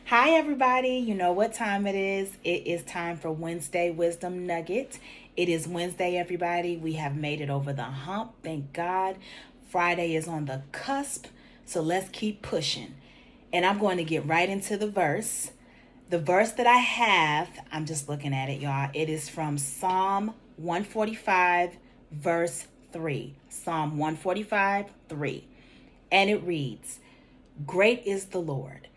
Hi, everybody. You know what time it is? It is time for Wednesday Wisdom Nugget. It is Wednesday, everybody. We have made it over the hump. Thank God. Friday is on the cusp. So let's keep pushing. And I'm going to get right into the verse. The verse that I have, I'm just looking at it, y'all. It is from Psalm 145, verse 3. Psalm 145, 3. And it reads, "Great is the Lord,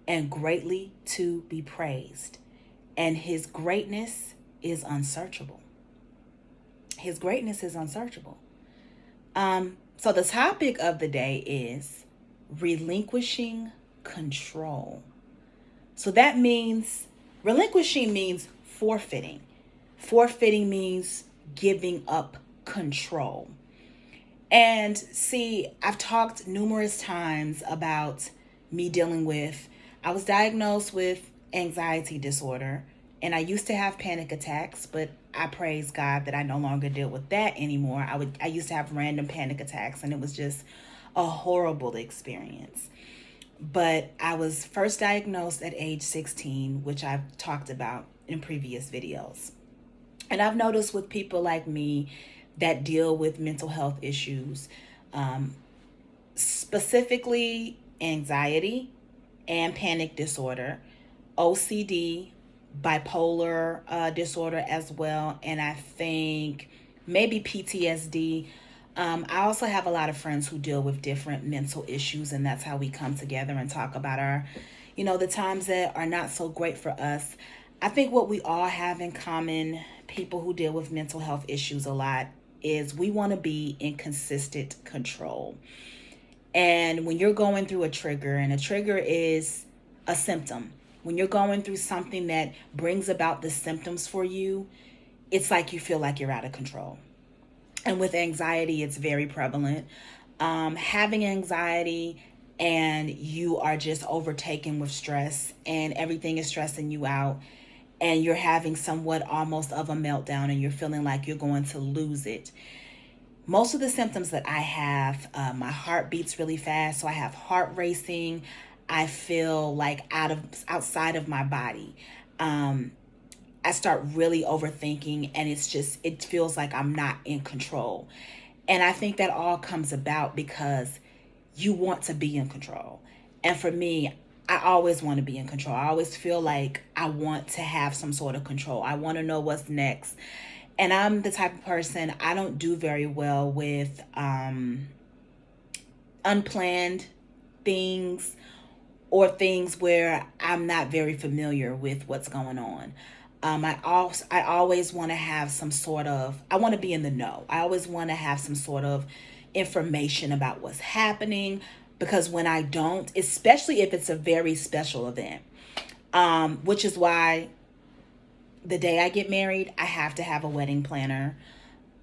and greatly to be praised, and his greatness is unsearchable." His greatness is unsearchable. So the topic of the day is relinquishing control. So that means relinquishing means forfeiting. Forfeiting means giving up control. And see, I've talked numerous times about me dealing with, I was diagnosed with anxiety disorder, and I used to have panic attacks, but I praise God that I no longer deal with that anymore. I used to have random panic attacks, and it was just a horrible experience. But I was first diagnosed at age 16, which I've talked about in previous videos. And I've noticed with people like me that deal with mental health issues, specifically anxiety and panic disorder, OCD, bipolar disorder as well, and I think maybe PTSD. I also have a lot of friends who deal with different mental issues, and that's how we come together and talk about the times that are not so great for us. I think what we all have in common, people who deal with mental health issues a lot, is we want to be in consistent control. And when you're going through a trigger, and a trigger is a symptom, when you're going through something that brings about the symptoms for you, it's like you feel like you're out of control. And with anxiety, it's very prevalent. Having anxiety and you are just overtaken with stress and everything is stressing you out, and you're having somewhat almost of a meltdown and you're feeling like you're going to lose it. Most of the symptoms that I have, my heart beats really fast, so I have heart racing. I feel like outside of my body. I start really overthinking, and it feels like I'm not in control. And I think that all comes about because you want to be in control. And for me, I always want to be in control. I always feel like I want to have some sort of control. I want to know what's next. And I'm the type of person, I don't do very well with unplanned things or things where I'm not very familiar with what's going on. I always want to have some sort of, I want to be in the know. I always want to have some sort of information about what's happening, because when I don't, especially if it's a very special event, which is why the day I get married, I have to have a wedding planner.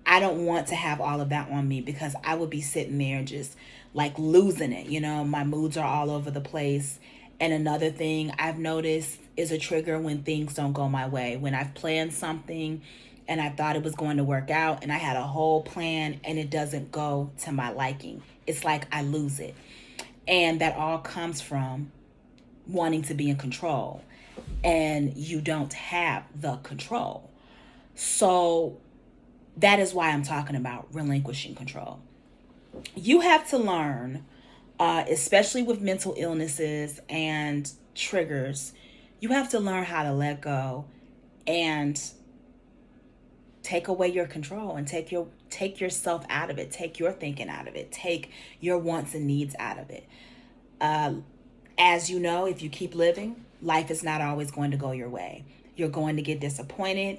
I don't want to have all of that on me, because I would be sitting there just like losing it. My moods are all over the place. And another thing I've noticed is a trigger when things don't go my way. When I've planned something and I thought it was going to work out, and I had a whole plan and it doesn't go to my liking, it's like I lose it. And that all comes from wanting to be in control, and you don't have the control. So that is why I'm talking about relinquishing control. You have to learn, especially with mental illnesses and triggers, you have to learn how to let go and take away your control, and take yourself out of it, take your thinking out of it, take your wants and needs out of it. As you know, if you keep living, life is not always going to go your way. You're going to get disappointed.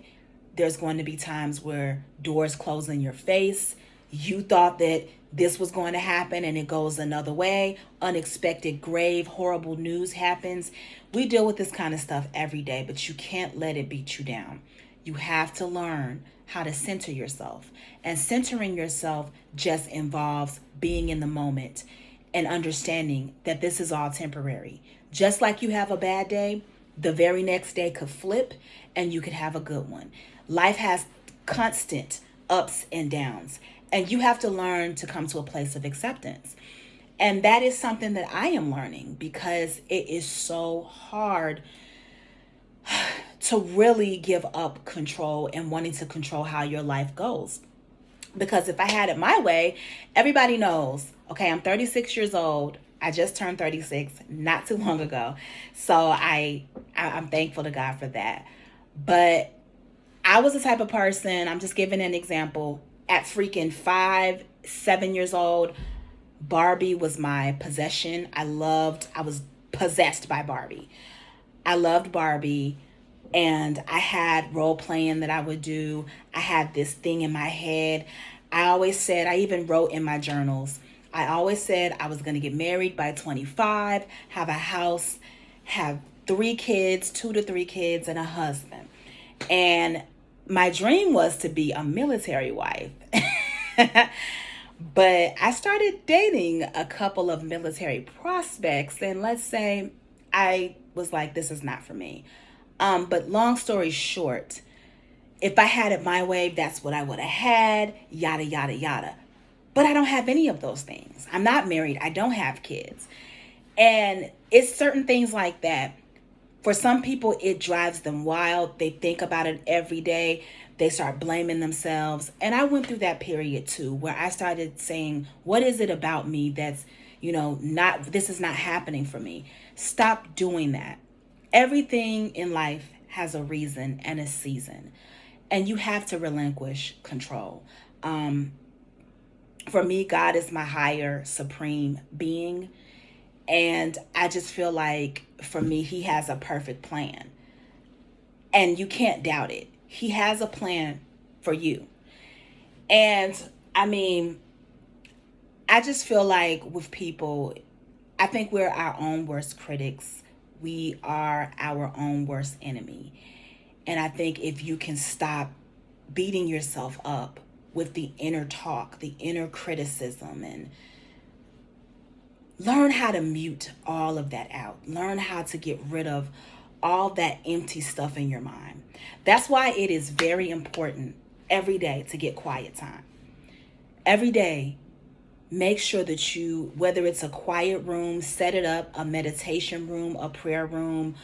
There's going to be times where doors close in your face. You thought that this was going to happen and it goes another way. Unexpected, grave, horrible news happens. We deal with this kind of stuff every day, but you can't let it beat you down. You have to learn how to center yourself. And centering yourself just involves being in the moment and understanding that this is all temporary. Just like you have a bad day, the very next day could flip and you could have a good one. Life has constant ups and downs, and you have to learn to come to a place of acceptance. And that is something that I am learning, because it is so hard to really give up control and wanting to control how your life goes. Because if I had it my way, everybody knows, okay, I'm 36 years old. I just turned 36 not too long ago. So I'm thankful to God for that. But I was the type of person, I'm just giving an example, at freaking 5, 7 years old, Barbie was my possession. I was possessed by Barbie. I loved Barbie, and I had role playing that I would do. I had this thing in my head. I always said, I even wrote in my journals, I always said I was going to get married by 25, have a house, have 3 kids, 2 to 3 kids, and a husband. And my dream was to be a military wife. But I started dating a couple of military prospects, and let's say I was like, this is not for me. But long story short, if I had it my way, that's what I would have had, yada, yada, yada. But I don't have any of those things. I'm not married. I don't have kids. And it's certain things like that. For some people, it drives them wild. They think about it every day. They start blaming themselves. And I went through that period too, where I started saying, what is it about me that's, this is not happening for me. Stop doing that. Everything in life has a reason and a season, and you have to relinquish control. For me, God is my higher supreme being. And I just feel like for me, he has a perfect plan. And you can't doubt it. He has a plan for you. And I mean, I just feel like with people, I think we're our own worst critics. We are our own worst enemy. And I think if you can stop beating yourself up with the inner talk, the inner criticism, and learn how to mute all of that out. Learn how to get rid of all that empty stuff in your mind. That's why it is very important every day to get quiet time. Every day, make sure that you, whether it's a quiet room, set it up, a meditation room, a prayer room,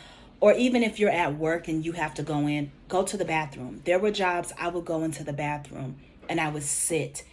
or even if you're at work and you have to go to the bathroom. There were jobs I would go into the bathroom and I would sit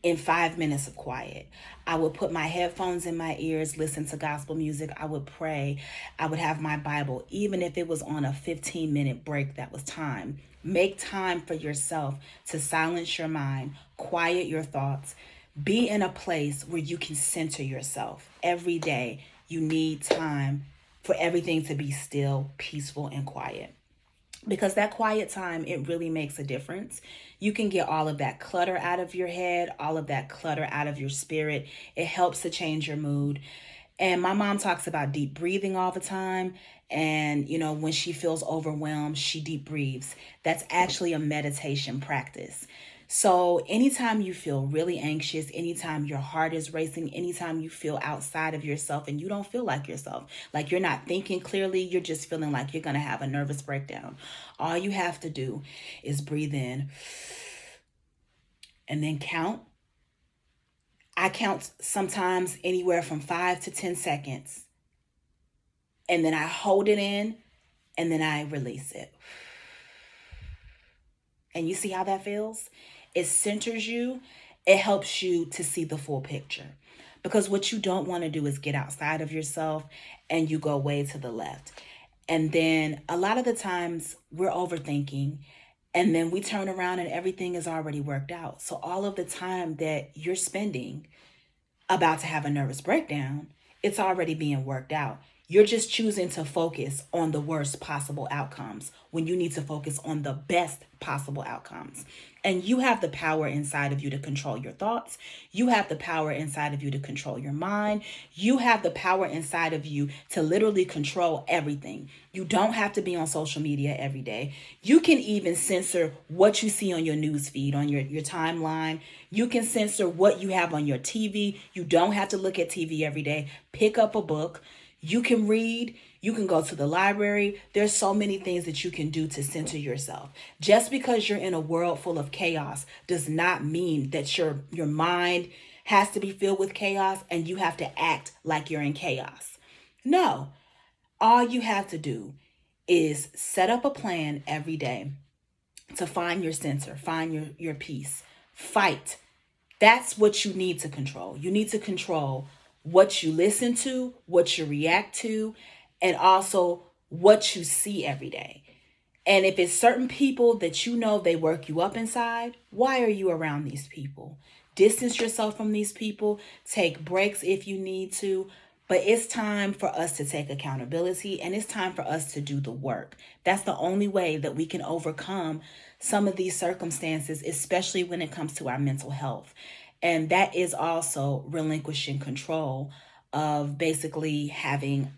in 5 minutes of quiet. I would put my headphones in my ears, listen to gospel music. I would pray. I would have my Bible, even if it was on a 15-minute break, that was time. Make time for yourself to silence your mind, quiet your thoughts, be in a place where you can center yourself. Every day, you need time for everything to be still, peaceful, and quiet. Because that quiet time, it really makes a difference. You can get all of that clutter out of your head, all of that clutter out of your spirit. It helps to change your mood. And my mom talks about deep breathing all the time. And, when she feels overwhelmed, she deep breathes. That's actually a meditation practice. So anytime you feel really anxious, anytime your heart is racing, anytime you feel outside of yourself and you don't feel like yourself, like you're not thinking clearly, you're just feeling like you're going to have a nervous breakdown. All you have to do is breathe in and then count. I count sometimes anywhere from 5 to 10 seconds. And then I hold it in and then I release it. And you see how that feels? It centers you. It helps you to see the full picture. Because what you don't want to do is get outside of yourself and you go way to the left. And then a lot of the times we're overthinking, and then we turn around and everything is already worked out. So all of the time that you're spending about to have a nervous breakdown, it's already being worked out. You're just choosing to focus on the worst possible outcomes when you need to focus on the best possible outcomes. And you have the power inside of you to control your thoughts. You have the power inside of you to control your mind. You have the power inside of you to literally control everything. You don't have to be on social media every day. You can even censor what you see on your news feed, on your timeline. You can censor what you have on your TV. You don't have to look at TV every day. Pick up a book. You can read, you can go to the library. There's so many things that you can do to center yourself. Just because you're in a world full of chaos does not mean that your mind has to be filled with chaos and you have to act like you're in chaos. No, all you have to do is set up a plan every day to find your center, find your peace, fight. That's what you need to control. You need to control what you listen to, what you react to, and also what you see every day. And if it's certain people that you know they work you up inside, why are you around these people? Distance yourself from these people, take breaks if you need to, but it's time for us to take accountability and it's time for us to do the work. That's the only way that we can overcome some of these circumstances, especially when it comes to our mental health. And that is also relinquishing control of basically having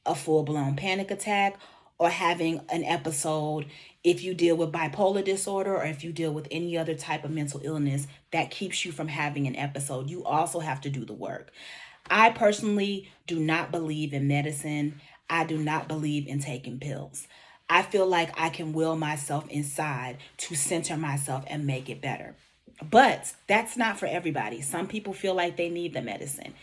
a full-blown panic attack or having an episode if you deal with bipolar disorder or if you deal with any other type of mental illness that keeps you from having an episode. You also have to do the work. I personally do not believe in medicine. I do not believe in taking pills. I feel like I can will myself inside to center myself and make it better. But that's not for everybody. Some people feel like they need the medicine.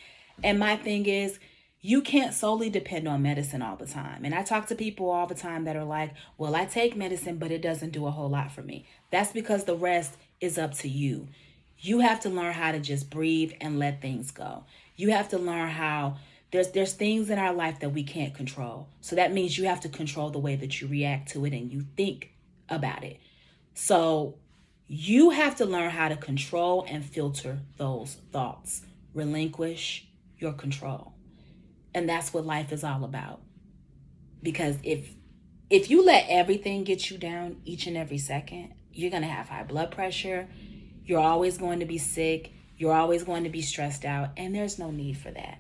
And my thing is, you can't solely depend on medicine all the time. And I talk to people all the time that are like, well, I take medicine, but it doesn't do a whole lot for me. That's because the rest is up to you. You have to learn how to just breathe and let things go. You have to learn how there's things in our life that we can't control. So that means you have to control the way that you react to it and you think about it. So you have to learn how to control and filter those thoughts. Relinquish your control. And that's what life is all about. Because if you let everything get you down each and every second, you're going to have high blood pressure. You're always going to be sick. You're always going to be stressed out. And there's no need for that.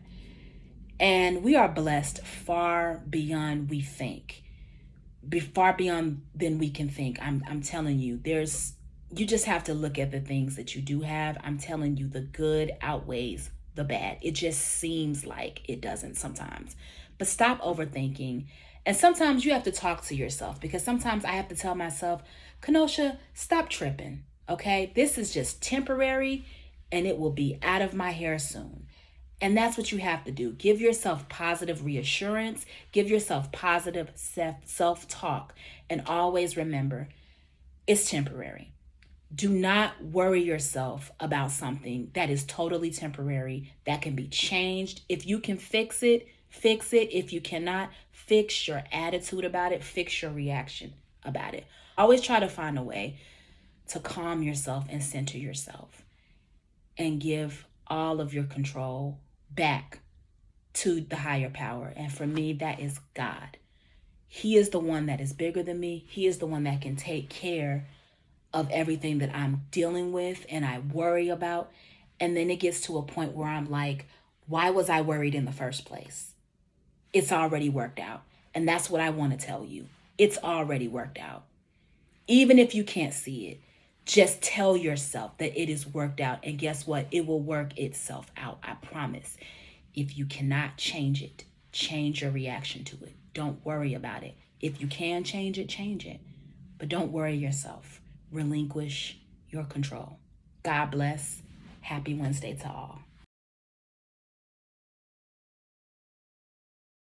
And we are blessed far beyond we think. Far beyond than we can think. I'm telling you, you just have to look at the things that you do have. I'm telling you, the good outweighs the bad. It just seems like it doesn't sometimes. But stop overthinking. And sometimes you have to talk to yourself, because sometimes I have to tell myself, Kenosha, stop tripping. Okay? This is just temporary and it will be out of my hair soon. And that's what you have to do. Give yourself positive reassurance. Give yourself positive self-talk. And always remember, it's temporary. Do not worry yourself about something that is totally temporary, that can be changed. If you can fix it, fix it. If you cannot, fix your attitude about it, fix your reaction about it. Always try to find a way to calm yourself and center yourself and give all of your control back to the higher power. And for me, that is God. He is the one that is bigger than me. He is the one that can take care of everything that I'm dealing with and I worry about. And then it gets to a point where I'm like, why was I worried in the first place? It's already worked out. And that's what I want to tell you. It's already worked out. Even if you can't see it, just tell yourself that it is worked out. And guess what? It will work itself out. I promise. If you cannot change it, change your reaction to it. Don't worry about it. If you can change it, change it. But don't worry yourself. Relinquish your control. God bless. Happy Wednesday to all.